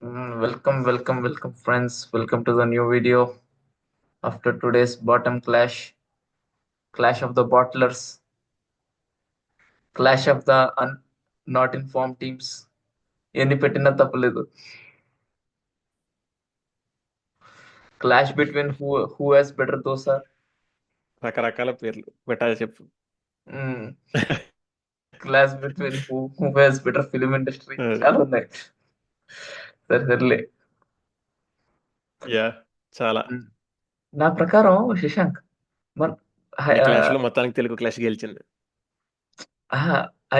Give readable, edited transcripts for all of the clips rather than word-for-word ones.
Welcome, friends. Welcome to the new video after today's bottom clash of the bottlers, clash of the not informed teams. ఎన్ని పెట్టినా తప్పలేదు. Clash between who has better dosa. రకరకాల పేర్లు పెట్టాలి చెప్పు. Mm, Clash between who has better film industry. అది. చాలా ఉన్నాయి. సర్లే. యా చాలా. Mm. నా ప్రకారం శశాంక్ మన ఈ క్లాష్ లో మొత్తానికి తెలుగు క్లాష్ గెలిచింది.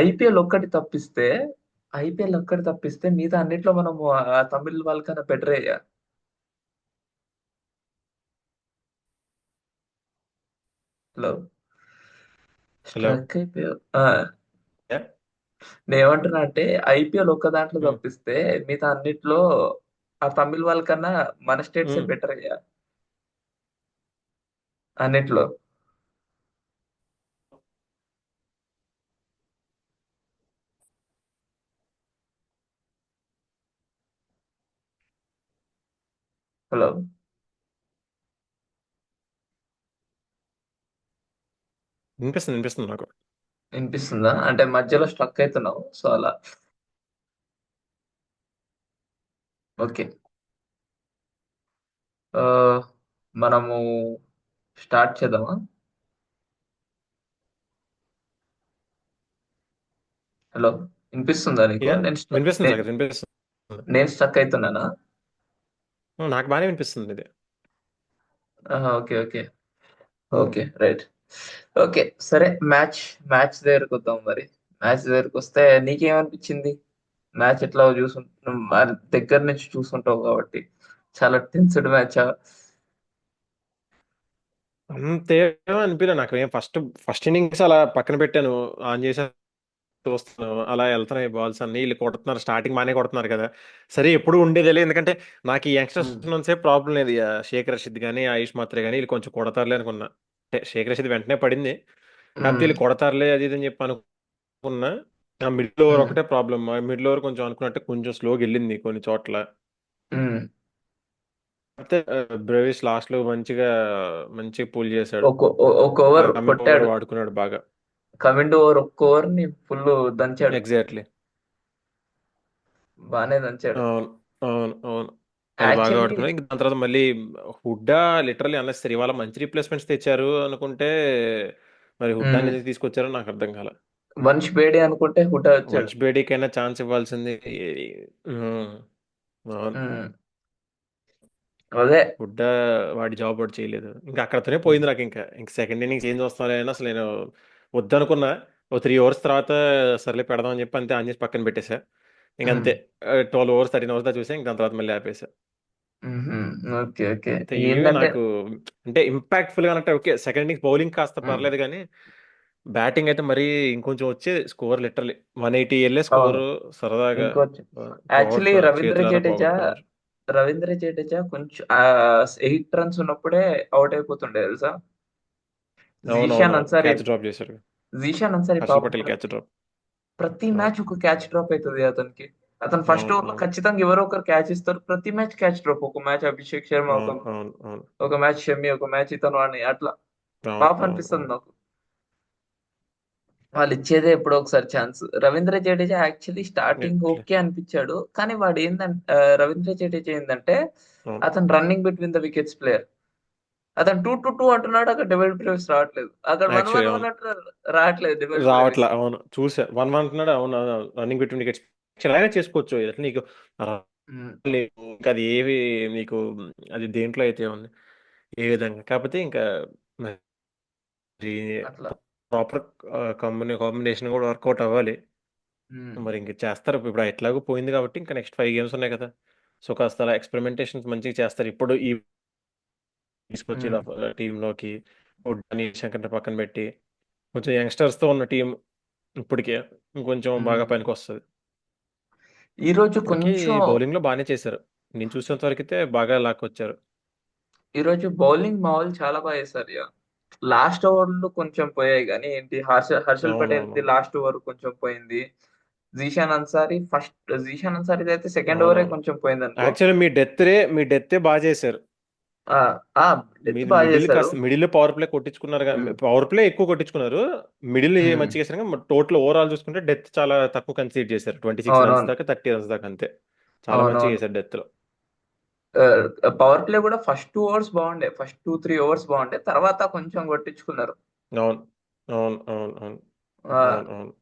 ఐపీఎల్ ఒక్కటి తప్పిస్తే మిగతా అన్నిట్లో మనము ఆ తమిళ్ వాళ్ళకన్నా బెటర్ అయ్యా. Hello, hello. స్ట్రక్ అయిపోయా. యా. నేను ఏమంటున్నా అంటే ఐపీఎల్ ఒక్క దాంట్లో ఉమ్, తప్పిస్తే మిగతా అన్నిట్లో ఆ తమిళ్ వాళ్ళకన్నా మన స్టేట్సే ఉమ్. బెటర్ అయ్యా అన్నిట్లో. హలో, వినిపిస్తుంది వినిపిస్తుంది నాకు. వినిపిస్తుందా? అంటే మధ్యలో స్ట్రక్ అవుతున్నావు, సో అలా. ఓకే. ఆ, మనము స్టార్ట్ చేద్దామా? హలో, వినిపిస్తుందా నీకు? యా, నేను స్ట్రక్ వినిపిస్తుంది సార్, వినిపిస్తుంది. నేను స్ట్రక్ అవుతున్నానా? నాకు బాగానే వినిపిస్తుంది ఇది. Okay, okay, okay, right. Okay, సరే. మ్యాచ్ దగ్గరకు వద్దాం మరి. మ్యాచ్ దగ్గరకు వస్తే నీకేమనిపించింది? మ్యాచ్ ఎట్లా దగ్గర నుంచి చూసుంటావు కాబట్టి చాలా టెన్స్డ్ మ్యాచా? అంతేమో అనిపించలే నాకు. ఏం ఫస్ట్ ఫస్ట్ ఇన్నింగ్స్ అలా పక్కన పెట్టాను, ఆన్ చేసా, చూస్తున్నాను. అలా వెళ్తున్నాయి బాల్స్ అన్ని, వీళ్ళు కొడుతున్నారు, స్టార్టింగ్ బాగానే కొడుతున్నారు కదా. సరే, ఎప్పుడు ఉండేది ఎందుకంటే నాకు ఈ యంగ్స్టర్స్ ఉమ్, నుంచే ప్రాబ్లం లేదు. షేక్ రషీద్ కానీ ఆయుష్ మాత్రే కానీ వీళ్ళు కొంచెం కొడతారులే అనుకున్నా. అంటే షేక్ రషీద్ వెంటనే పడింది, కాకపోతే ఉమ్, వీళ్ళు కొడతారులే అది ఇది అని చెప్పి అనుకున్నా. ఆ మిడిల్ ఓవర్ ఉమ్, ఒకటే ప్రాబ్లమ్. మిడిల్ ఓవర్ కొంచెం అనుకున్నట్టే కొంచెం స్లోగా వెళ్ళింది కొన్ని చోట్ల. ఉమ్. కాకపోతే బ్రేవిస్ లాస్ట్ లో మంచిగా పుల్ చేశాడు. ఒక ఓవర్ కమింగ్ ఓవర్ కొట్టాడు. వాడుకున్నాడు బాగా. కమిండ్ ఓవర్ ఒక్క ఓవర్ ని ఫుల్ దంచాడు. ఎగ్జాక్ట్లీ. బానే దంచాడు. అవును, అవును, అవును. అది బాగా యాక్చువల్లీ ఆడుకున్నాడు. ఇంకా దాని తర్వాత మళ్ళీ హుడ్డా లిటరల్లీ అన్నెసరీ. ఇవాళ మంచి రీప్లేస్మెంట్స్ తెచ్చారు అనుకుంటే మరి హుడ్డాని ఎందుకు తీసుకొచ్చారో నాకు అర్థం కాల. వంశ్ బేడి అనుకుంటే హుటా వచ్చాడు. వంశ్ బేడీకైనా ఛాన్స్ ఇవ్వాల్సింది. ఉమ్, అవును. ఉమ్, అదే. హుడ్డా వాడి జాబ్ వాడు చేయలేదు, ఇంకా అక్కడతోనే పోయింది నాకు. ఇంకా సెకండ్ ఇన్నింగ్స్ ఏం చూస్తాను అని అసలు నేను వద్దనుకున్నా. ఓ 3 ఓవర్స్ తర్వాత సర్లే పెడదాం అని చెప్పి అంతే ఆన్ చేసి పక్కన పెట్టేశా. ఉమ్, ఇంకంతే. 12 ఓవర్స్ 13 ఓవర్స్ దాకా చూసా, ఇంక దాని తర్వాత మళ్ళీ ఆపేసా. ఉహుం, ఓకే, ఓకే. అంతే. ఏమి ఏంటంటే నాకు అంటే ఇంపాక్ట్ఫుల్ గా అంటే ఓకే, సెకండ్ ఇన్నింగ్స్ బౌలింగ్ కాస్త ఉమ్, పర్లేదు కానీ బ్యాటింగ్ అయితే మరీ ఇంకొంచెం వచ్చే స్కోర్ లిటరలీ 180 వెళ్ళే అవును. స్కోరు సరదాగా ఇంకొంచెం యాక్చువల్లీ చేతులారా పోగొట్టుకున్నారు. రవీంద్ర జడేజా కొంచెం 8 రన్స్ ఉన్నప్పుడే అవుట్ అయిపోతుండే తెలుసా. జీషాన్ అవునవునవును, అన్సారీ క్యాచ్ డ్రాప్ చేశారు. జీషాన్ అన్సారీ హర్షల్ పాపం పటేల్ క్యాచ్ డ్రాప్. ప్రతి అవును, మ్యాచ్ ఒక క్యాచ్ డ్రాప్ అవుతుంది అతనికి. అతను ఫస్ట్ అవును, ఓవర్ లో అవును, ఖచ్చితంగా ఎవరో ఒకరు క్యాచ్ ఇస్తారు. ప్రతి మ్యాచ్ క్యాచ్ డ్రాప్. ఒక మ్యాచ్ అభిషేక్ శర్మ, అవును, అవును, అవును, ఒక మ్యాచ్ షమి, ఒక మ్యాచ్ ఇతను అని అట్లా. అవును, పాప అవును, అనిపిస్తుంది అవును. నాకు. వాళ్ళు ఇచ్చేదే ఎప్పుడో ఒకసారి chance. Ravindra Jadeja actually starting Exactly. Okay అనిపించాడు, కానీ వాడు ఏంటంటే రవీంద్ర జడేజా ఏంటంటే అవును. అతను running between the wickets player. అతను టూ టూ టూ అంటున్నాడు, అక్కడ డెవిడ్ బ్రేవ్స్ రావట్లేదు. అక్కడ వన్ యాక్చువల్లీ వన్ వన్ అవును, అంటున్నాడు, రావట్లేదు డెవిడ్ రావట్లా. బ్రేవిస్. అవును, చూసా. 1-1 అంటున్నాడు. అవును, రన్నింగ్ బిట్వీన్ వికెట్స్ అలాగే చేసుకోవచ్చు. ఎట్లా నీకు ఇంకా అది ఏవి నీకు, అది దేంట్లో అయితే ఉంది ఏ విధంగా. కాకపోతే ఇంకా మరి అట్లా. ప్రాపర్ కాంబినేషన్ కూడా వర్కౌట్ అవ్వాలి. ఉమ్, మరి ఇంక చేస్తారు. ఇప్పుడు ఎట్లాగో పోయింది కాబట్టి ఇంకా నెక్స్ట్ 5 గేమ్స్ ఉన్నాయి కదా. సో కాస్త అలా ఎక్స్పెరిమెంటేషన్స్ మంచిగా చేస్తారు ఇప్పుడు. ఈ తీసుకొచ్చిన ఉమ్, టీంలోకి వుడ్ని శంకర్ని పక్కన పెట్టి కొంచెం యంగ్స్టర్స్తో ఉన్న టీం ఇప్పటికే ఇంకొంచెం బాగా ఉమ్. పనికి వస్తుంది. ఈ రోజు ఇప్పటికీ కొంచెం బౌలింగ్లో బాగానే చేశారు. నేను చూసినంత వరకు అయితే బాగా లాక్కొచ్చారు. ఈ రోజు బౌలింగ్ మా వాళ్ళు చాలా బాగా వేశారు ఇక. లాస్ట్ ఓవర్లు కొంచెం పోయాయి కానీ ఏంటి, హర్షల్ పటేల్ ది అవునవునవును. లాస్ట్ ఓవర్ కొంచెం పోయింది. జీషాన్ అన్సారీ ఫస్ట్, జీషాన్ అన్సారీ అయితే సెకండ్ ఓవరే అవునవును. కొంచెం పోయింది అనుకో. యాక్చువల్లీ మీ డెత్తే బాగా చేశారు. ఆ ఆ డెత్ మీరు బాగా మిడిల్ చేశారు. కాస్త మిడిల్ పవర్ ప్లే కొట్టించుకున్నారు. ఉమ్, పవర్ ప్లే ఎక్కువ కొట్టించుకున్నారు. మిడిల్ ఉమ్, మంచిగా చేశారు. టోటల్ ఓవరాల్ చూసుకుంటే డెత్ చాలా తక్కువ కన్సీడ్ చేశారు. 26 రన్స్ అవునవును, దాకా, 30 రన్స్ దాకా అంతే. చాలా మంచిగా అవునవును. చేశారు డెత్ లో. పవర్ ప్లే కూడా ఫస్ట్ 2 ఓవర్స్ బాగుండే, ఫస్ట్ 2-3 ఓవర్స్ బాగుండే, తర్వాత కొంచెం కొట్టించుకున్నారు. అవును, అవును, అవును, అవును, ఆ, అవును, అవును.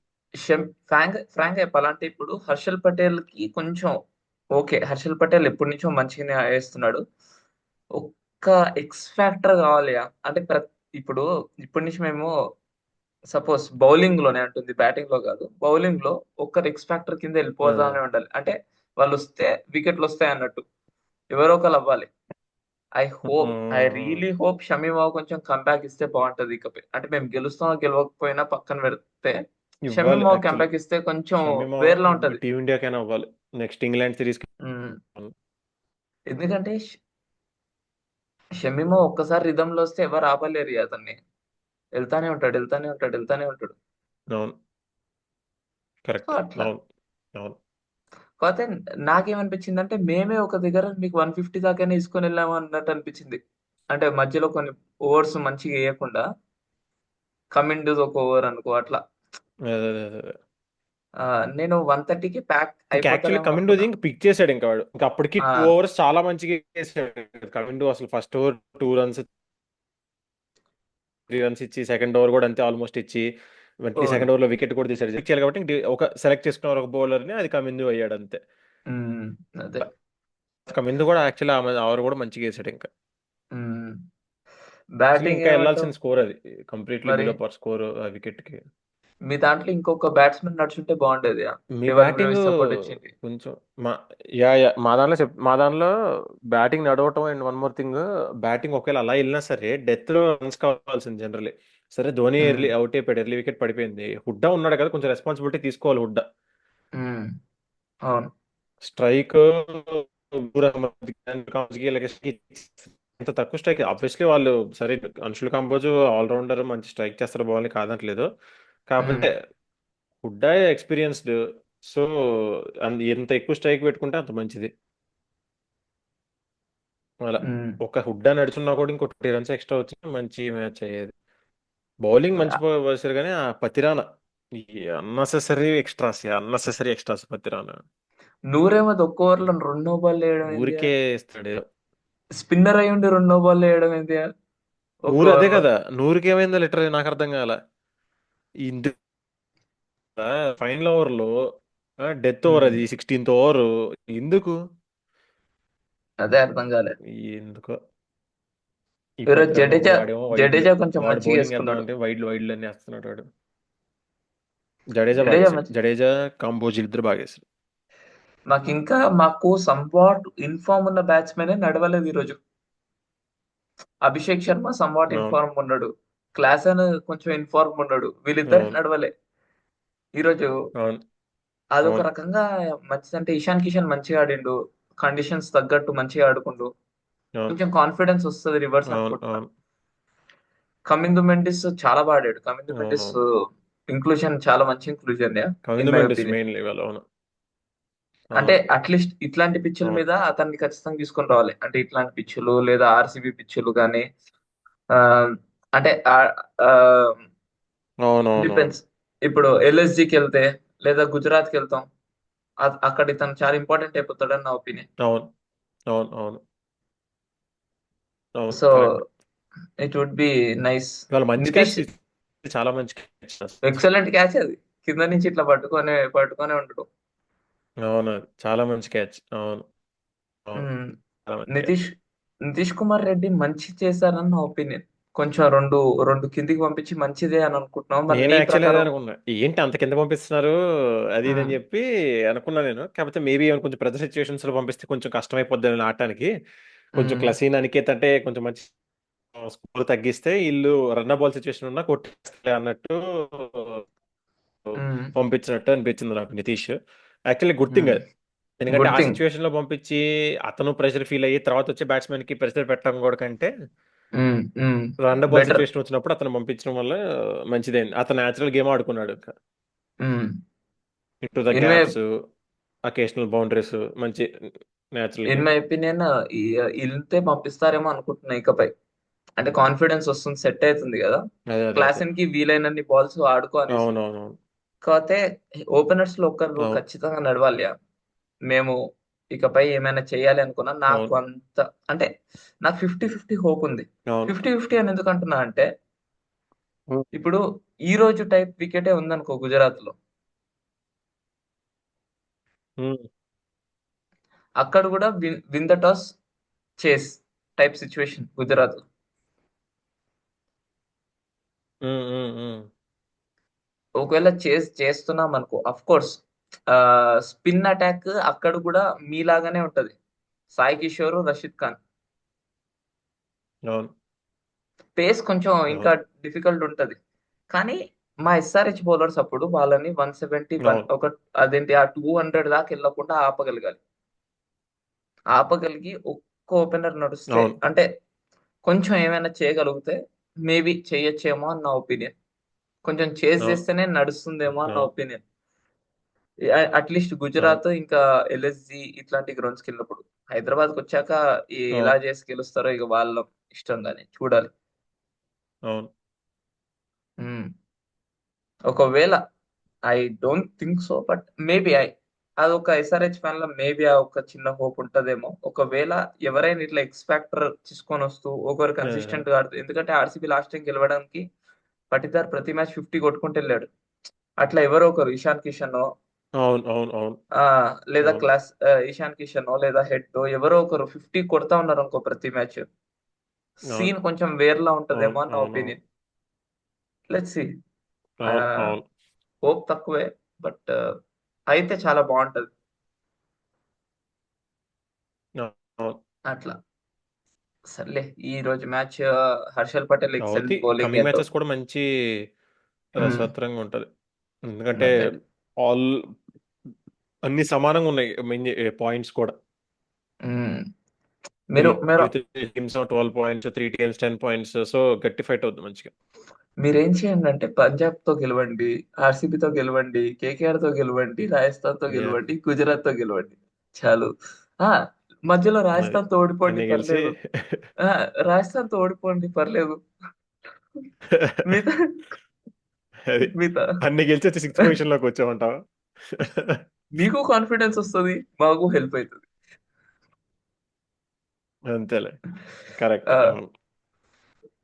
ఫ్రాంక్ చెప్పాలంటే ఇప్పుడు హర్షల్ పటేల్ కి కొంచెం ఓకే, హర్షల్ పటేల్ ఎప్పటి నుంచో మంచిగానే వేస్తున్నాడు. ఒక్క ఎక్స్ ఫ్యాక్టర్ కావాలి అంటే ఇప్పుడు ఇప్పటి నుంచి మేము సపోజ్ బౌలింగ్ లోనే అంటుంది, బ్యాటింగ్ లో కాదు, బౌలింగ్ లో ఒక్కరు ఎక్స్ ఫ్యాక్టర్ కింద అదే. వెళ్ళిపోతానే ఉండాలి. అంటే వాళ్ళు వస్తే వికెట్లు వస్తాయి అన్నట్టు, ఎవరో ఒకరు అవ్వాలి. ఐ రియలీ హోప్ షమీమావ్ కొంచెం కంబ్యాక్ ఇస్తే బాగుంటది. ఇకపై అంటే మేము గెలుస్తామో గెలవకపోయినా పక్కన పెడితే ఇవ్వాలి షమీమావ్ యాక్చువల్లీ. కంబ్యాక్ ఇస్తే కొంచెం షమీమా వేరేలా ఉంటది. టీమిండియాకైనా అవ్వాలి. Next England series. ఉమ్, ఎందుకంటే షమీమా ఒక్కసారి రిధమ్ లో వస్తే ఎవరు ఆపలేరు ఇక అతన్ని. వెళ్తానే ఉంటాడు, వెళ్తానే ఉంటాడు, వెళ్తానే ఉంటాడు. అవును, సో కరెక్ట్. అట్లా. అవును, అవును. కాకపోతే నాకేమనిపించింది అంటే మేమే ఒక దగ్గర మీకు 150 దాకానే తీసుకొని వెళ్ళాము అన్నట్టు అనిపించింది. అంటే మధ్యలో కొన్ని ఓవర్స్ మంచిగా వేయకుండా, కమిండ్ ఒక ఓవర్ అనుకో అట్లా. అదే, అదే, అదే. ఆ, నేను 130కి ప్యాక్ ఇంకా యాక్చువల్లీ అయిపోతారేమో కమిండోది అనుకున్నా. ఇంక పిక్ చేశాడు ఇంకా వాడు. ఇంకా అప్పటికి ఆ, 2 ఓవర్స్ చాలా మంచిగా వేసాడు కమిండో. అసలు ఫస్ట్ ఓవర్ 2 రన్స్, 3 రన్స్ ఇచ్చి, సెకండ్ ఓవర్ కూడా అంతే ఆల్మోస్ట్ ఇచ్చి, మళ్ళీ అవును. సెకండ్ ఓవర్ లో వికెట్ కూడా తీశాడు. ఇచ్చారు కాబట్టి ఒక సెలెక్ట్ చేసుకున్నారు ఒక బౌలర్ ని, అది కమిందు అయ్యాడు అంతే. ఉమ్, అదే. కమిందు కూడా యాక్చువల్లీ ఆమె ఓవర్ కూడా మంచిగా వేసాడు ఇంకా. యాక్చువల్లీ బ్యాటింగ్ ఇంకా ఏమంటావు వెళ్ళాల్సిన స్కోర్ అది. కంప్లీట్లీ మరి? బిలో పర్ స్కోర్ ఆ వికెట్ కి. మీ దాంట్లో ఇంకొక బ్యాట్స్మెన్ నడుచుంటే బాగుండేది. మీ ఎవరికి బ్యాటింగ్ సపోర్ట్ ఇచ్చింది? కొంచెం మా యా మా దాంట్లో బ్యాటింగ్ నడవటం and one more thing. Batting ఒకవేళ అలా వెళ్ళినా సరే డెత్ లో రన్స్ కావాల్సింది జనరల్లీ. సరే ధోని ఉమ్, ఎర్లీ అవుట్ అయిపోయాడు, ఎర్లీ వికెట్ పడిపోయింది. హుడ్డా ఉన్నాడు కదా, కొంచెం రెస్పాన్సిబిలిటీ తీసుకోవాలి హుడ్డా. ఉమ్, అవును. స్ట్రైక్ అంత తక్కువ స్ట్రైక్ ఆబ్వియస్లీ వాళ్ళు సరే. అంశుల్ కాంబోజ్ ఆల్రౌండర్, మంచి స్ట్రైక్ చేస్తారు బాల్ కాదనట్లేదు. ఉమ్, కాకపోతే హుడ్డా ఎక్స్పీరియన్స్డ్. సో ఎంత ఎక్కువ స్ట్రైక్ పెట్టుకుంటే అంత మంచిది. అలా ఉమ్. ఒక హుడ్డా నడుచున్నా కూడా ఇంకో 20 రన్స్ ఎక్స్ట్రా వచ్చి మంచి మ్యాచ్ అయ్యేది. బౌలింగ్ మంచి వేశారు కానీ ఆ పతిరాన ఈ అన్నెసెసరీ ఎక్స్ట్రాస్ పతిరాన నూరేమది ఒక్క ఓవర్లో 2 బాల్ వేయడం ఏంది? ఊరికే ఇస్తాడు. స్పిన్నర్ అయి ఉండి 2 బాల్ వేయడం ఏంది ఒక్క నూరు అదే ఓవర్లో? కదా, నూరుకి ఏమైందో లిటరల్ నాకు అర్థం కాల. ఇందు ఫైనల్ ఓవర్ లో డెత్ ఓవర్, ఉమ్, అది 16th ఓవర్. ఎందుకు? అదే అర్థం కాలేదు. ఎందుకో ఈ ఈరోజు పత్రాన్ని ఒకడు జడేజా వాడేమో వైడ్లు. జడేజా కొంచెం వాడు మంచిగా బౌలింగ్ వేసుకున్నాడు. వేద్దామంటే వైడ్లు అన్ని వేస్తున్నాడు వాడు. జడేజా జడేజా బాగేశాడు. మంచి. జడేజా కాంబోజ్ ఇద్దరు బాగేశారు. మాకు సంవాట్ ఇన్ఫార్మ్ ఉన్న బ్యాట్స్మెన్ నడవలేదు ఈరోజు. అభిషేక్ శర్మ సంవాట్ అవును, ఇన్ఫార్మ్ ఉన్నాడు, క్లాసన్ కొంచెం ఇన్ఫార్మ్ ఉన్నాడు, వీళ్ళిద్దరు అవును, నడవలే ఈరోజు. అవును, అదొక అవును, రకంగా మంచిదంటే ఇషాన్ కిషన్ మంచిగా ఆడిండు, కండిషన్స్ తగ్గట్టు మంచిగా ఆడుకుండు. అవును, కొంచెం కాన్ఫిడెన్స్ వస్తుంది రివర్స్ అవును, అనుకుంటున్నా. అవును, కమిందు మెండిస్ చాలా బాగా ఆడాడు. కమిందు అవును, మెండిస్ అవును. ఇంక్లూజన్ చాలా మంచి inclusion Kavindu in my Mendis opinion. Main level. అవును, అంటే అవును, అట్లీస్ట్ ఇట్లాంటి పిచ్చుల అవును, మీద అతన్ని ఖచ్చితంగా తీసుకొని రావాలి. అంటే ఇట్లాంటి పిచ్చులు లేదా ఆర్సీబీ పిచ్చులు కానీ, ఆ, అంటే అవును, డిపెండ్స్. ఇప్పుడు ఎల్ఎస్జికి వెళ్తే లేదా గుజరాత్కి వెళ్తాం, అక్కడ ఇతను చాలా ఇంపార్టెంట్ అయిపోతాడని నా ఒపీనియన్. అవును, అవును, అవును, అవును, so correct. It would be nice. ఇవాళ మంచి క్యాచ్ నితీష్ చాలా మంచి క్యాచ్. ఎక్సలెంట్ క్యాచ్ అది, కింద నుంచి ఇట్లా పట్టుకొని పట్టుకొని ఉండడు. అవును, చాలా మంచి క్యాచ్. అవును, అవును, ఉమ్, చాలా మంచి క్యాచ్. నితీష్ నితీష్ కుమార్ రెడ్డి మంచి చేశారని నా ఒపీనియన్. కొంచెం రెండు రెండు కిందికి పంపించి మంచిదే అని అనుకుంటున్నాం. మరి నేను నీ యాక్చువల్లీ అదే ప్రకారం? అనుకున్నా, ఏంటి అంత కింద పంపిస్తున్నారు అది ఇది ఉమ్, అని చెప్పి అనుకున్నా నేను. కాకపోతే మేబీ కొంచెం ప్రెజర్ సిచ్యువేషన్స్ లో పంపిస్తే కొంచెం కష్టమైపోద్ది ఆడటానికి. కొంచెం ఉమ్, క్లసీన్ అనికేత్ అంటే కొంచెం మంచి స్కోర్ తగ్గిస్తే ఇల్లు రన్ బాల్ సిచ్యువేషన్ ఉన్నా కొట్టేస్తే అన్నట్టు ఉమ్, పంపించినట్టు అనిపించింది నాకు Nitish. Actually good thing um. అది. ఎందుకంటే గుడ్ ఆ థింగ్. సిచ్యువేషన్ లో పంపించి అతను ప్రెషర్ ఫీల్ అయ్యి తర్వాత వచ్చే బ్యాట్స్మెన్ కి ప్రెషర్ పెట్టడం కూడా కంటే, రన్ బాల్ బెటర్. సిచ్యువేషన్ వచ్చినప్పుడు అతను పంపించడం వల్ల మంచిదైంది. అతను న్యాచురల్ గేమ్ ఆడుకున్నాడు ఇంకా. Into the in my gaps, occasional boundaries, మంచి natural in game. My opinion ఇంతే పంపిస్తారేమో అనుకుంటున్నా ఇకపై. అంటే కాన్ఫిడెన్స్ వస్తుంది, సెట్ అవుతుంది కదా. అదే అదే అదే. క్లాసెన్ కి వీలైనన్ని బాల్స్ ఆడుకో అనేసి. అవునవునవును. కాకపోతే ఓపెనర్స్ లో ఒక్కరు అవును ఖచ్చితంగా నడవాలి. మేము ఇకపై ఏమైనా చేయాలి అనుకున్నా నాకు అవును అంత, అంటే నాకు 50-50 హోప్ ఉంది. అవును. 50-50 అని ఎందుకు అంటున్నా అంటే, ఉమ్, ఇప్పుడు ఈ రోజు టైప్ వికెటే ఉందనుకో గుజరాత్ లో, ఉమ్, అక్కడ కూడా విన్ ద టాస్ చేస్ టైప్ సిచ్యువేషన్ గుజరాత్ లో. ఉమ్. ఒకవేళ చేస్తున్నాం అనుకో, అఫ్ కోర్స్ స్పిన్ అటాక్ అక్కడ కూడా మీలాగానే ఉంటది. సాయి కిషోర్, రషీద్ ఖాన్. అవును పేస్ కొంచెం ఇంకా అవును డిఫికల్ట్ ఉంటది. కానీ మా ఎస్ఆర్హెచ్ బౌలర్స్ అప్పుడు వాళ్ళని 170 అవును ఒక అదేంటి ఆ 200 దాకా వెళ్ళకుండా ఆపగలగాలి. ఆపగలిగి ఒక్క ఓపెనర్ నడుస్తే, అవును అంటే కొంచెం ఏమైనా చేయగలిగితే మేబీ చేయొచ్చేమో అన్న ఒపీనియన్. కొంచెం చేజ్ అవును చేస్తేనే నడుస్తుందేమో అన్న అవును ఒపీనియన్. అట్లీస్ట్ అవును గుజరాత్ ఇంకా ఎల్ఎస్జి ఇట్లాంటి గ్రౌండ్స్కి వెళ్ళినప్పుడు. హైదరాబాద్కి వచ్చాక ఎలా అవును చేసి గెలుస్తారో ఇక వాళ్ళ ఇష్టం, కానీ చూడాలి. అవును. ఉమ్. ఒకవేళ I don't think so, but maybe అదొక ఎస్ఆర్హెచ్ ఫ్యాన్ లో మేబీ ఆ ఒక చిన్న హోప్ ఉంటదేమో. ఒకవేళ ఎవరైనా ఇట్లా ఎక్స్ ఫ్యాక్టర్ తీసుకొని వస్తూ ఒకరు అదే అదే. కన్సిస్టెంట్ గా ఆడుతూ, ఎందుకంటే ఆర్సీబీ లాస్ట్ టైం గెలవడానికి పటిదార్ ప్రతి మ్యాచ్ 50 కొట్టుకుంటూ వెళ్ళాడు. అట్లా ఎవరో ఒకరు ఇషాన్ కిషన్ అవును అవును అవును లేదా అవును ఇషాన్ కిషన్ లేదా హెడ్ ఎవరో ఒకరు 50 కొడతా ఉన్నారు అనుకో ప్రతి మ్యాచ్, అవును సీన్ కొంచెం వేర్లా అవును ఉంటదేమో అని నా అవును ఒపీనియన్. Let's see. అవును అవును హోప్ తక్కువే, బట్ అయితే చాలా బాగుంటది. అవును అవును. అట్లా. సర్లే, ఈ రోజు మ్యాచ్ హర్షల్ పటేల్ అవుతి ఎక్సలెంట్ బౌలింగ్ కమింగ్ ఏందో. మ్యాచెస్ కూడా మంచి ఉమ్, రసవత్తరంగా ఉంటది. ఎందుకంటే అదే. ఆల్ అన్ని సమానంగా ఉన్నాయి పాయింట్స్ కూడా. ఉమ్, త్రీ మీరు మీరు teams 12 points, 3 teams 10 points. So గట్టి ఫైట్ అవుతుంది మంచిగా. మీరేం చేయండి అంటే పంజాబ్ తో గెలవండి, ఆర్సీబీ తో గెలవండి, కేకేఆర్ తో గెలవండి, రాజస్థాన్ తో యా గెలవండి, గుజరాత్ తో గెలవండి. చాలు. ఆ మధ్యలో అది రాజస్థాన్ తో ఓడిపోండి అన్ని గెలిచి పర్లేదు. ఆ రాజస్థాన్ తో ఓడిపోండి పర్లేదు. మిగతా అది మిగతా అన్ని గెలిచి వచ్చి 6th పొజిషన్ లోకి వచ్చామంటావా? మీకు కాన్ఫిడెన్స్ వస్తుంది, మాకు హెల్ప్ అవుతుంది. అంతేలే. కరెక్ట్. ఆ, అవును.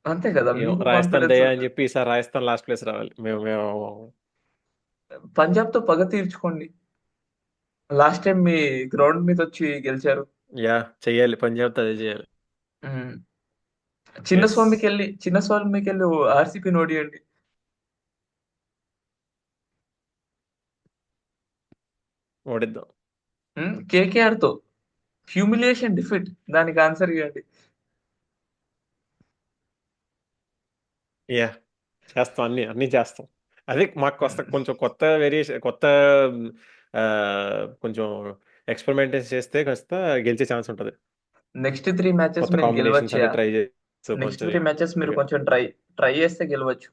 అంతే కదా, ఏమో మీకు రాజస్థాన్ కాన్ఫిడెన్స్ దయ అని ఉంటుంది. చెప్పి ఈసారి రాజస్థాన్ లాస్ట్ ప్లేస్ రావాలి. మేము పంజాబ్ తో పగ తీర్చుకోండి. లాస్ట్ టైం మీ గ్రౌండ్ మీద వచ్చి గెలిచారు. యా చెయ్యాలి, పంజాబ్ అదే చేయాలి. ఉమ్. ఎస్ చిన్న స్వామికి వెళ్ళి ఆర్సీబీని ఓడియండి. ఓడిద్దాం. కేకేఆర్ తో హ్యూమిలియేషన్ డిఫిట్, దానికి ఆన్సర్ ఇవ్వండి. యా చేస్తాం, అన్ని అన్ని చేస్తాం. అదే మాకు వస్త కొంచెం కొత్త వేరియేషన్, కొత్త ఆ, కొంచెం ఎక్స్పెరిమెంటేషన్ చేస్తే కాస్త గెలిచే ఛాన్స్ ఉంటుంది. నెక్స్ట్ 3 మ్యాచెస్ కొత్త మీరు కాంబినేషన్స్ గెలవచ్చా? అన్ని ట్రై చేస్తూ నెక్స్ట్ కొంచెం 3 మ్యాచెస్ మీరు గట్టిగా. కొంచెం ట్రై చేస్తే గెలవచ్చు.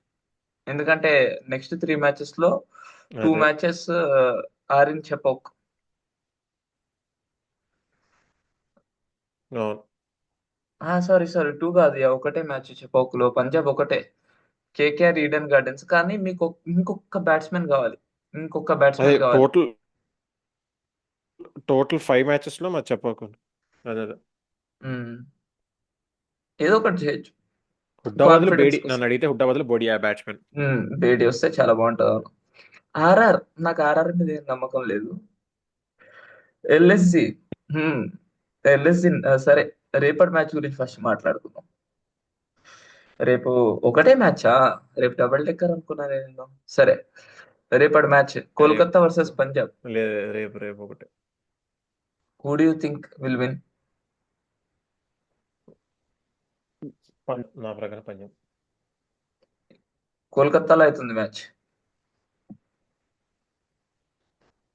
ఎందుకంటే నెక్స్ట్ 3 మ్యాచెస్ లో టూ అదే. Matches are in Chepauk. అవును సారీ టూ కాదు, ఒకటే మ్యాచ్ చెపోక్ లో, పంజాబ్ ఒకటే. KKR Eden gardens. కానీ మీకు ఇంకొక బ్యాట్స్మెన్ కావాలి, ఇంకొక అదే బ్యాట్స్మెన్ కావాలి. టోటల్ 5 మ్యాచెస్ లో మరి చెప్పకుండా. అదే అదే. ఉమ్, ఏదో ఒకటి చేయొచ్చు హుడ్డా బదులు కాన్ఫిడెన్స్ బేడి, కోసం. నన్ను అడిగితే హుడ్డా బదులు బోడి ఆ బ్యాట్స్మెన్. బేడి వస్తే చాలా బాగుంటుంది. అవును. ఆర్ఆర్, నాకు ఆర్ఆర్ మీద ఏం నమ్మకం లేదు. ఎల్ఎస్జి. ఎల్ఎస్జి సరే. రేపటి మ్యాచ్ గురించి ఫస్ట్ మాట్లాడుకుందాం. రేపు ఒకటే మ్యాచా? రేపు డబుల్ డెక్కర్ అనుకున్నా నేను. సరే, రేపటి మ్యాచ్ రేపు కోల్కతా వర్సెస్ పంజాబ్. లేదు, రేపు రేపు ఒకటి. Who do you think will win? నా ప్రకారం పంజాబ్. కోల్కతాలో అవుతుంది మ్యాచ్.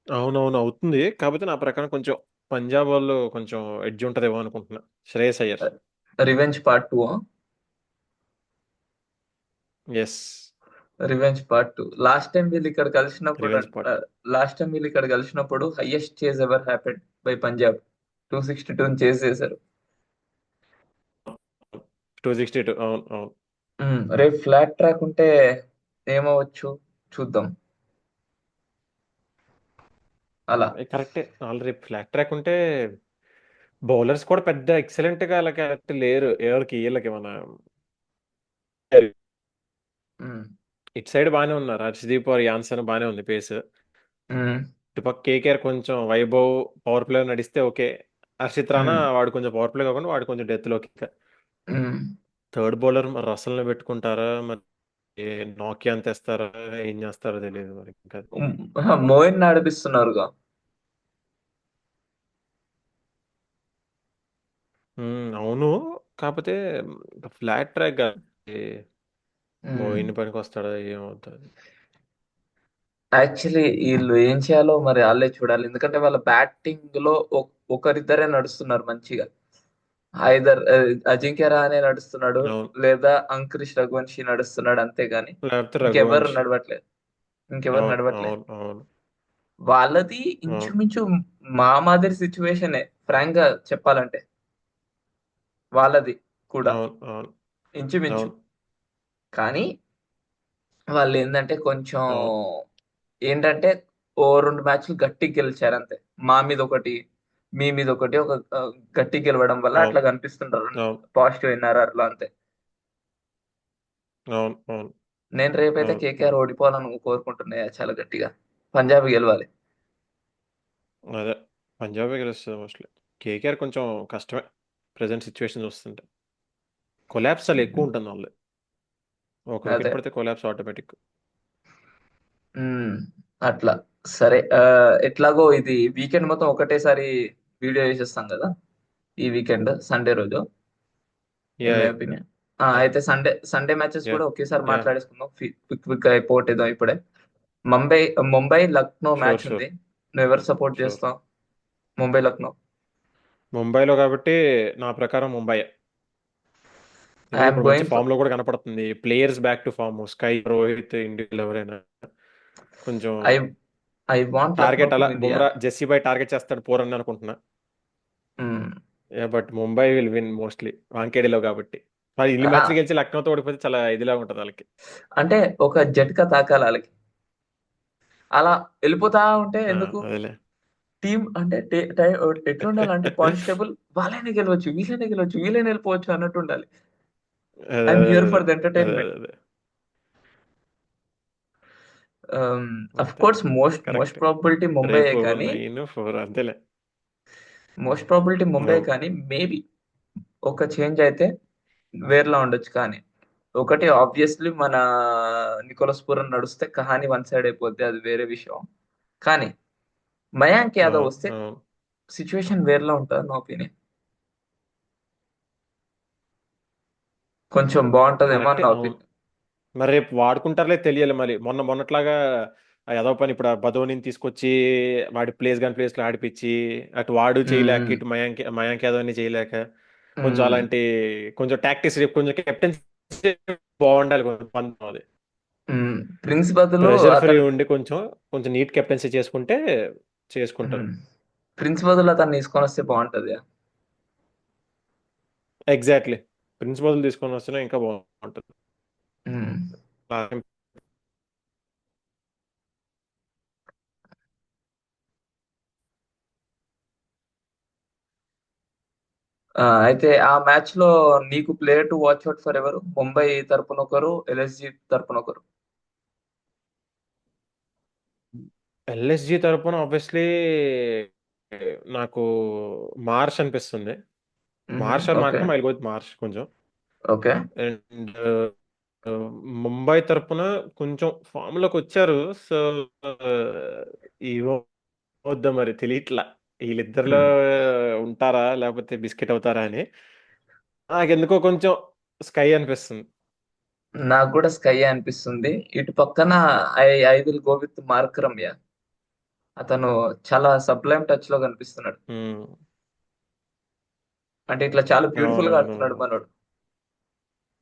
అవునవును అవుతుంది, కాకపోతే నా ప్రకారం కొంచెం పంజాబ్ వాళ్ళు కొంచెం ఎడ్జ్ ఉంటదేమో అనుకుంటున్నా. Shreyas Iyer. Revenge part 2. Yes. Revenge part 2. Last time వీళ్ళు ఇక్కడ కలిసినప్పుడు రివెంజ్ పార్ట్ లాస్ట్ టైం వీళ్ళు ఇక్కడ కలిసినప్పుడు highest chase ever happened by Punjab 262 chase చేశారు. 262. అవును అవును. రేపు ఫ్లాట్ ట్రాక్ ఉంటే ఏమవచ్చు చూద్దాం. అలా కరెక్టే. ఆల్రెడీ ఫ్లాట్ ట్రాక్ ఉంటే బౌలర్స్ కూడా పెద్ద ఎక్సలెంట్ గా అలా కరెక్ట్ లేరు. ఎవరికి వీళ్ళకి మన ఉమ్, ఇటు సైడ్ బాగానే ఉన్నారు. హర్షదీప్ ఆర్ యాన్సన్ బాగానే ఉంది పేస్. ఉమ్, ఇటుపక్క కేకేఆర్ కొంచెం వైభవ్ పవర్ ప్లే నడిస్తే ఓకే. హర్షిత్ రాణా ఉమ్, వాడు కొంచెం పవర్ ప్లే కాకుండా వాడు కొంచెం డెత్ లోకి. ఉమ్. థర్డ్ బౌలర్ మరి రసల్ని పెట్టుకుంటారా మరి, నోకియా అని తెస్తారా, ఏం చేస్తారో తెలియదు మరి ఇంకా. మోయిన్ నడిపిస్తున్నారుగా. అవును. కాకపోతే ఫ్లాట్ ట్రాక్ ఉమ్. మోయిన్ పనికి వస్తాడా ఏమవుతుంది. యాక్చువల్లీ వీళ్ళు ఏం చేయాలో మరి వాళ్ళే చూడాలి, ఎందుకంటే వాళ్ళ బ్యాటింగ్ లో ఒకరిద్దరే నడుస్తున్నారు మంచిగా. ఐదర్ అజింక్య రహానే నడుస్తున్నాడు, అవును. లేదా అంకురిష్ రఘువంశీ నడుస్తున్నాడు, అంతేగాని లేకపోతే ఇంకెవరు రఘువంశ్. నడవట్లేదు. ఇంకెవరు అవును నడవట్లేదు. అవును అవును వాళ్ళది అవును ఇంచుమించు మా మాదిరి సిచ్యువేషనే ఫ్రాంక్ గా చెప్పాలంటే, వాళ్ళది కూడా అవును అవును ఇంచుమించు. అవును కానీ వాళ్ళు ఏంటంటే కొంచెం అవును ఏంటంటే ఓ 2 మ్యాచ్లు గట్టిగా గెలిచారు అంతే. మా మీద ఒకటి, మీ మీద ఒకటి, ఒక గట్టి గెలవడం వల్ల అవును అట్లా కనిపిస్తుంటారు. అవును పాజిటివ్ అయినారు అట్లా అంతే. అవును అవును నేను రేపైతే అవును కేకేఆర్ అవును. ఓడిపోవాలని కోరుకుంటున్నా చాలా గట్టిగా. పంజాబ్ గెలవాలి. అదే పంజాబే గెలుస్తుంది మోస్ట్లీ. కేకేఆర్ కొంచెం కష్టమే ప్రెసెంట్ సిచ్యువేషన్ చూస్తుంటే. కొలాబ్స్ చాలా ఎక్కువ ఉంటుంది వాళ్ళు. ఒక వికెట్ అదే. పడితే కొలాబ్స్ ఆటోమేటిక్. ఉమ్, అట్లా. సరే, ఎట్లాగో ఇది వీకెండ్ మొత్తం ఒకటేసారి వీడియో చేసేస్తాం కదా, ఈ వీకెండ్ సండే రోజు, ఇన్ యా మై ఒపీనియన్. అయితే సండే సండే మ్యాచెస్ యా కూడా ఒకేసారి యా మాట్లాడేసుకుందాం. క్విక్ క్విక్ గా అయిపోవటేద్దాం ఇప్పుడే. Mumbai Mumbai Lucknow sure match sure ఉంది. నువ్వు ఎవరు సపోర్ట్ షూర్. చేస్తావు? ముంబై లక్నో. ముంబైలో కాబట్టి నా ప్రకారం ముంబై. ఎందుకంటే ఐఎమ్ ఇప్పుడు మంచి గోయింగ్ ఫర్ ఫామ్ లో కూడా కనపడుతుంది. Players back to form. SKY, Rohit, ఇండియాలో ఎవరైనా కొంచెం I I want Lucknow target to అలా విన్ యా. బుమ్రా జెస్సీ బై టార్గెట్ చేస్తాడు పోర్ అని అనుకుంటున్నా. But Mumbai will win mostly వాంకేడిలో కాబట్టి. మరి ఇన్ని మ్యాచ్లు గెలిచి లక్నోతో ఓడిపోతే చాలా ఇదిలా ఉంటుంది వాళ్ళకి. అంటే ఒక జట్కా తాకాలి వాళ్ళకి. అలా వెళ్ళిపోతా ఉంటే ఎందుకు? అదేలే. టీం అంటే ఎట్లుండాలంటే పాయింట్స్ టేబుల్ వాళ్ళైనా గెలవచ్చు, వీళ్ళైనా గెలవచ్చు, వీళ్ళైనా వెళ్ళిపోవచ్చు అన్నట్టు ఉండాలి. అదే ఐఎమ్ అదే హియర్ అదే ఫర్ ద అదే ఎంటర్టైన్మెంట్. అదే అదే అఫ్ అంతే. Course most correct. Probability Mumbai రేపు కానీ, 9-4 అంతేలే. మోస్ట్ ప్రాబబిలిటీ ముంబై అవును కానీ మేబీ ఒక చేంజ్ అయితే వేరేలా ఉండొచ్చు. కానీ ఒకటి ఆబ్వియస్లీ మన నికోలస్ పూరన్ నడుస్తే కహాని వన్ సైడ్ అయిపోద్ది, అది వేరే విషయం. కానీ మయాంక్ యాదవ్ అవును వస్తే అవును. సిచ్యువేషన్ వేరేలా ఉంటుంది నా ఒపీనియన్. కొంచెం బాగుంటదేమో అని కరెక్టే. నా అవును. ఒపీనియన్. మరి రేపు వాడుకుంటారులే తెలియాలి మరి. మొన్నట్లాగా ఆ ఏదో పని ఇప్పుడు ఆ బదోనిని తీసుకొచ్చి వాడి ప్లేస్ లో ఆడిపించి అటు వాడు చేయలేక ఇటు మయాంక్ యాదవ్ని చేయలేక కొంచెం అలాంటి కొంచెం టాక్టిక్స్ రేపు కొంచెం కెప్టెన్ బాగుండాలి కొంచెం పంతం అది. ప్రిన్స్ బదులు ప్రెషర్ ఫ్రీ అతను ఉండి కొంచెం కొంచెం నీట్ కెప్టెన్సీ చేసుకుంటే చేసుకుంటారు. ప్రిన్స్ బదులు అతను తీసుకొని వస్తే బాగుంటది. ఎగ్జాక్ట్లీ. ప్రిన్సిపల్ తీసుకొని వస్తేనే ఇంకా బాగుంటుంది. ఉమ్. అయితే ఆ మ్యాచ్ లో నీకు player to watch out for ఎవరు? ముంబై తరపున ఒకరు, ఎల్ఎస్జి తరపున ఒకరు. ఎల్ఎస్జి తరపున ఆబ్వియస్లీ నాకు మార్ష్ అనిపిస్తుంది. Marsh or okay. Markram, I will go with Marsh కొంచెం. ఓకే. అండ్ ముంబై తరపున కొంచెం ఫామ్ లోకి వచ్చారు. సో వద్దా మరి తెలియట్లా వీళ్ళిద్దరిలో ఉంటారా లేకపోతే బిస్కెట్ అవుతారా అని. నాకెందుకో కొంచెం స్కై అనిపిస్తుంది. నాకు కూడా స్కై అనిపిస్తుంది. ఇటు పక్కన I I will go with mark Ramya. అతను చాలా సబ్లైమ్ టచ్ లో కనిపిస్తున్నాడు. Hmm. అంటే ఇట్లా చాలా బ్యూటిఫుల్ గా ఆడుతున్నాడు అవునవునవును. మనోడు.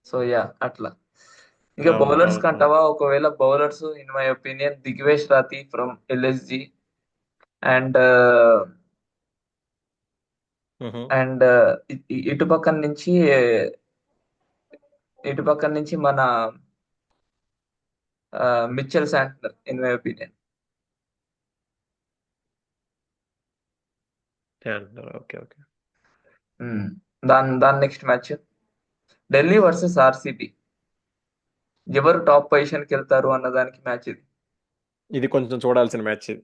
సో యా, అట్లా. ఇంకా అవును. బౌలర్స్ అవును. కంటావా, ఒకవేళ bowlers in my opinion Digvesh Rathi from LSG and హుహు. అండ్ ఇటు పక్కన నుంచి మన Mitchell Santner in my opinion. Santner. Okay. Okay. దాని next match Delhi versus RCB. ఎవరు టాప్ పొజిషన్ కి వెళ్తారు అన్న దానికి మ్యాచ్ ఇది. ఇది కొంచెం చూడాల్సిన మ్యాచ్ ఇది.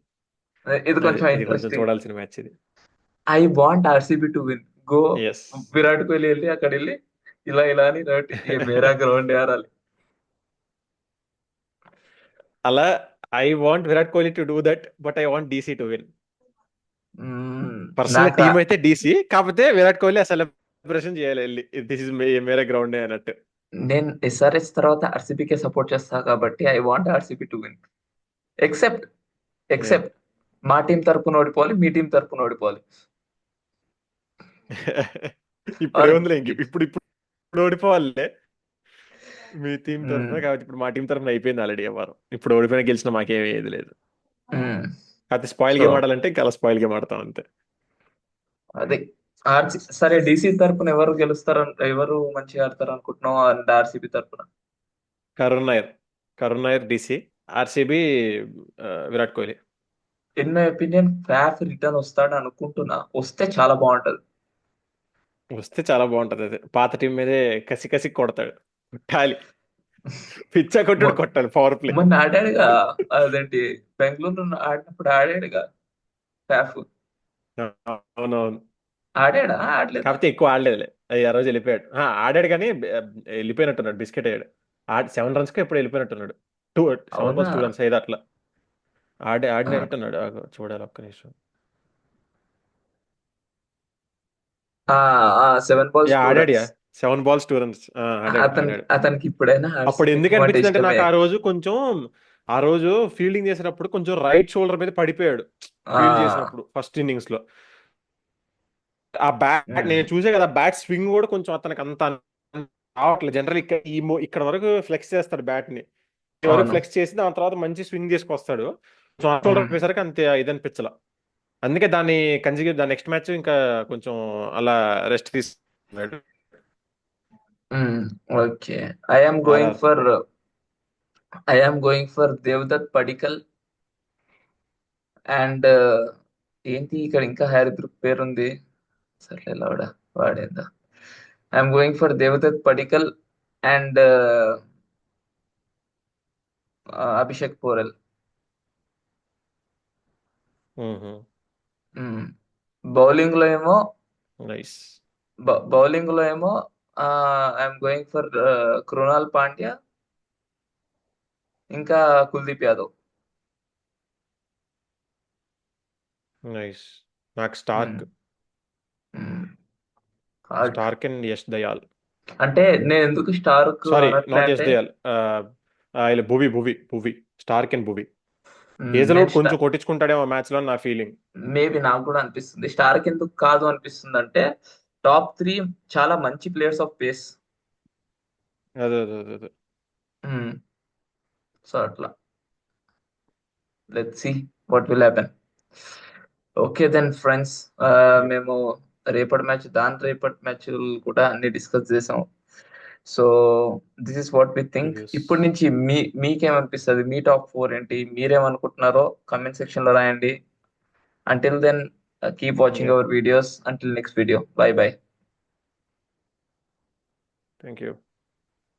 ఇది అదే. కొంచెం ఇది కొంచెం ఇంట్రెస్టింగ్. చూడాల్సిన మ్యాచ్ ఇది. I want RCB to win. Go yes. Virat Kohli వెళ్ళి అక్కడ వెళ్ళి ఇలా ఇలా అని ఏ మేరా గ్రౌండ్ ఆడాలి. అలా I want Virat Kohli to do that. But I want DC to win. Personal నాకు టీమ్ అయితే డీసీ. కాకపోతే విరాట్ కోహ్లీ ఆ సెలబ్రేషన్ చేయాలి వెళ్ళి. దిస్ ఇస్ మేరా గ్రౌండ్ అన్నట్టు. నేను ఎస్ఆర్ఎస్ తర్వాత ఆర్సీబీకే సపోర్ట్ చేస్తా కాబట్టి I want RCB to win. Except Yeah. Except మా టీం తరపున ఓడిపోవాలి, మీ టీం తరపున ఓడిపోవాలి. ఇప్పుడు ఆర్ ఏముందిలే ఇంక ఇప్పుడు ఇప్పుడు ఓడిపోవాలే మీ టీం తరఫున. కాబట్టి ఇప్పుడు మా టీం తరఫున అయిపోయింది ఆల్రెడీ వ్యవహారం. ఇప్పుడు ఓడిపోయినా గెలిచిన మాకేమీ ఏది లేదు. కాకపోతే స్పాయిల్ సో గేమ్ ఆడాలంటే ఇంకా అలా స్పాయిల్ గేమ్ ఆడతాం అంతే. అది సరే డీసీ తరపున ఎవరు గెలుస్తారు, ఎవరు మంచిగా ఆడతారు అనుకుంటున్నావు అండ్ ఆర్సీబీ తరపున? Karun Nair. Karun Nair DC. RCB Virat Kohli. In my opinion ఫ్యాఫ్ return వస్తాడు అనుకుంటున్నా. వస్తే చాలా బాగుంటది. వస్తే చాలా బాగుంటది. అదే పాత టీం మీదే కసి కసి కొడతాడు. కొట్టాలి. పిచ్చా కొట్టుడు మొ- కొట్టాలి పవర్ ప్లే. మొన్న ఆడాడుగా, అదేంటి బెంగళూరు ఆడినప్పుడు ఆడాడుగా ఫ్యాఫ్. అవునవును. ఆడలేదా? కాకపోతే ఎక్కువ ఆడలేదులే. అది ఆ రోజు వెళ్ళిపోయాడు. ఆడాడు కానీ వెళ్ళిపోయినట్టున్నాడు. బిస్కెట్ అయ్యాడు. 7 రన్స్ ఎప్పుడు వెళ్ళిపోయినట్టున్నాడు. 7 balls అవునా? 2 runs అయ్యేది అట్లా. ఆడినట్టున్నాడు. చూడాలి ఒక్క నిమిషం. 7 balls 2 runs. ఆడాడు. 7 balls 2 runs. ఆడాడు. అతనికి ఆడాడు. అతనికి ఇప్పుడైనా అప్పుడు ఆర్సీబీ ఎందుకు టీం అంటే అనిపించింది అంటే నాకు ఇష్టమే. ఆ రోజు కొంచెం ఆ రోజు ఫీల్డింగ్ చేసినప్పుడు కొంచెం రైట్ షోల్డర్ మీద పడిపోయాడు. ఆ ఫీల్డ్ చేసినప్పుడు ఫస్ట్ ఇన్నింగ్స్ లో ఆ బ్యాట్ ఉమ్, నేను చూసే కదా, బ్యాట్ స్వింగ్ కూడా కొంచెం అతనికి అంత రావట్లేదు. జనరల్ ఇక్కడ వరకు ఫ్లెక్స్ చేస్తాడు బ్యాట్ ని. ఇక్కడ వరకు అవును. ఫ్లెక్స్ చేసి దాని తర్వాత మంచి స్వింగ్ చేసుకొస్తాడు. కొంచెం ఆ షోల్డర్ ఉమ్, పోయేసరికి అంతే ఇది అనిపించలా. అందుకే దాని నెక్స్ట్ మ్యాచ్ ఇంకా కొంచెం అలా రెస్ట్ తీసుకున్నాడు. Okay. I'm going RR. For I'm going for Devdutt Padikkal and ఏంటి ఇక్కడ ఇంకా హ్యారిబ్రూక్ పేరుంది. సర్లే వాడేద్దా. I'm going for Devdutt Padikkal and Abhishek Porel. Bowling లో ఏమో నైస్. బౌలింగ్ లో ఏమో I'm going for Krunal Pandya ఇంకా కుల్దీప్ యాదవ్. నైస్. నాకు మ్మ్. స్టార్క్. మ్మ్. హార్ట్. Starc and Yash Dayal. అంటే నేను ఎందుకు స్టార్క్ సారీ, అనట్లే నాట్ యష్ అంటే దయాల్. ఇలా భువి. స్టార్క్ అండ్ భువి. నేను హేజల్వుడ్ కొంచెం కొట్టించుకుంటాడేమో మ్యాచ్ లో నా ఫీలింగ్. మేబీ నాకు కూడా అనిపిస్తుంది. స్టార్క్ ఎందుకు కాదు అనిపిస్తుంది అంటే టాప్ 3 చాలా మంచి ప్లేయర్స్ ఆఫ్ పేస్. అదే. సో అట్లా let's see what will happen. Okay then friends, మేము రేపటి మ్యాచ్ కూడా అన్ని డిస్కస్ చేసాం. So this is what we think. Reviews. ఇప్పటి నుంచి మీకేమనిపిస్తుంది? మీ టాప్ 4 ఏంటి? మీరేమనుకుంటున్నారో కమెంట్ సెక్షన్ లో రాయండి. Until then keep watching our videos. Until next video, bye bye. Thank you.